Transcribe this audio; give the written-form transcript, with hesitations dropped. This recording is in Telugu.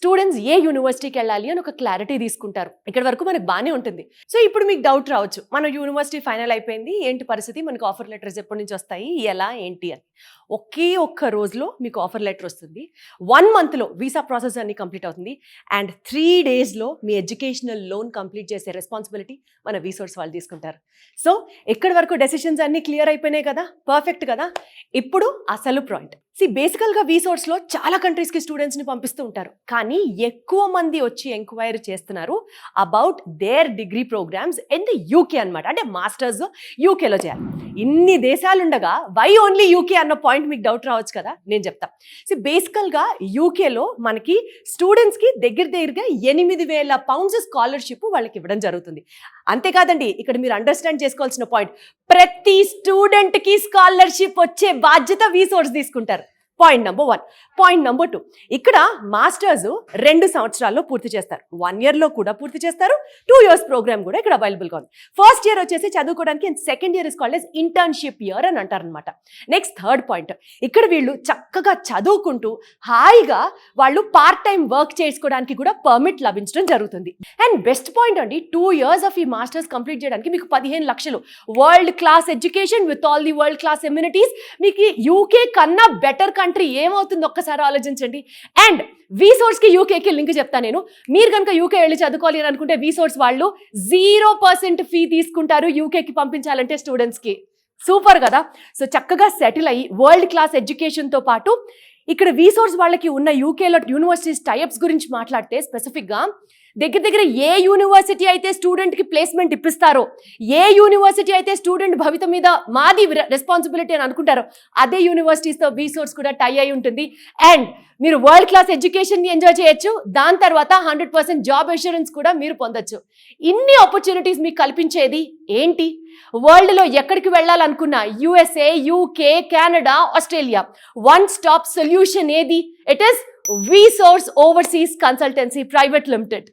స్టూడెంట్స్ ఏ యూనివర్సిటీకి వెళ్ళాలి అని ఒక క్లారిటీ తీసుకుంటారు. ఇక్కడ వరకు మనకు బాగానే ఉంటుంది. సో ఇప్పుడు మీకు డౌట్ రావచ్చు, మన యూనివర్సిటీ ఫైనల్ అయిపోయింది, ఏంటి పరిస్థితి, మనకు ఆఫర్ లెటర్స్ ఎప్పటి నుంచి వస్తాయి, ఎలా ఏంటి అని. ఒకే ఒక్క రోజులో మీకు ఆఫర్ లెటర్ వస్తుంది. 1 monthలో వీసా ప్రాసెస్ అన్ని కంప్లీట్ అవుతుంది. అండ్ 3 daysలో మీ ఎడ్యుకేషనల్ లోన్ కంప్లీట్ చేసే రెస్పాన్సిబిలిటీ మన వీసోర్స్ వాళ్ళు తీసుకుంటారు. సో ఎక్కడి వరకు డెసిషన్స్ అన్ని క్లియర్ అయిపోయినాయి కదా, పర్ఫెక్ట్ కదా. ఇప్పుడు అసలు పాయింట్. బేసికల్గా వీసోర్స్లో చాలా కంట్రీస్కి స్టూడెంట్స్ని పంపిస్తూ ఉంటారు, కానీ ఎక్కువ మంది వచ్చి ఎంక్వైరీ చేస్తున్నారు about their degree programmes in the UK అనమాట. అంటే మాస్టర్స్ యూకేలో చేయాలి. ఇన్ని దేశాలుండగా వై ఓన్లీ యూకే అన్న పాయింట్ మీకు డౌట్ రావచ్చు కదా, నేను చెప్తా. బేసికల్గా యూకేలో మనకి స్టూడెంట్స్కి దగ్గరగా 8,000 pounds స్కాలర్షిప్ వాళ్ళకి ఇవ్వడం జరుగుతుంది. అంతేకాదండి, ఇక్కడ మీరు అండర్స్టాండ్ చేసుకోవాల్సిన పాయింట్, ప్రతి స్టూడెంట్కి స్కాలర్షిప్ వచ్చే బాధ్యత వీసోర్స్ తీసుకుంటారు. Point number 1. పాయింట్ నెంబర్ 2, ఇక్కడ మాస్టర్స్ 2 సంవత్సరాల్లో పూర్తి చేస్తారు, 1 yearలో కూడా పూర్తి చేస్తారు, 2 years ప్రోగ్రామ్ కూడా ఇక్కడ అవైలబుల్గా ఉంది. ఫస్ట్ ఇయర్ వచ్చేసి చదువుకోవడానికి, and second year is called as internship year అని అంటారనమాట. నెక్స్ట్ థర్డ్ పాయింట్, ఇక్కడ వీళ్ళు చక్కగా చదువుకుంటూ హాయిగా వాళ్ళు పార్ట్ టైం వర్క్ చేసుకోవడానికి కూడా పర్మిట్ లభించడం జరుగుతుంది. అండ్ బెస్ట్ పాయింట్ అండి, 2 years ఆఫ్ ఈ మాస్టర్స్ కంప్లీట్ చేయడానికి మీకు 15 లక్షలు world class education with all the world class amenities. మీకు యూకే కన్నా బెటర్ కంట్రీ ఏమవుతుంది ఒక్కసారి ఆలోచించండి. అండ్ వీసోర్స్కి యూకేకి లింక్ చెప్తాను నేను. మీరు కనుక యూకే వెళ్ళి చదువుకోవాలి అని అనుకుంటే వీసోర్స్ వాళ్ళు 0% ఫీ తీసుకుంటారు యూకేకి పంపించాలంటే స్టూడెంట్స్కి. సూపర్ కదా. సో చక్కగా సెటిల్ అయ్యి వరల్డ్ క్లాస్ ఎడ్యుకేషన్తో పాటు ఇక్కడ వీసోర్స్ వాళ్ళకి ఉన్న యూకేలో యూనివర్సిటీస్ టైప్స్ గురించి మాట్లాడితే స్పెసిఫిక్గా దగ్గర ఏ యూనివర్సిటీ అయితే స్టూడెంట్కి ప్లేస్మెంట్ ఇప్పిస్తారో, ఏ యూనివర్సిటీ అయితే స్టూడెంట్ భవిత మీద మాది రెస్పాన్సిబిలిటీ అని అనుకుంటారో, అదే యూనివర్సిటీస్తో వీసోర్స్ కూడా టై అయి ఉంటుంది. అండ్ మీరు వరల్డ్ క్లాస్ ఎడ్యుకేషన్ని ఎంజాయ్ చేయొచ్చు, దాని తర్వాత 100% జాబ్ అష్యూరెన్స్ కూడా మీరు పొందొచ్చు. ఇన్ని ఆపర్చునిటీస్ మీకు కల్పించేది ఏంటి? వరల్డ్లో ఎక్కడికి వెళ్ళాలనుకున్నా USA, UK, Canada, Australia, 1 stop solution ఏది? It is VSource overseas consultancy private limited.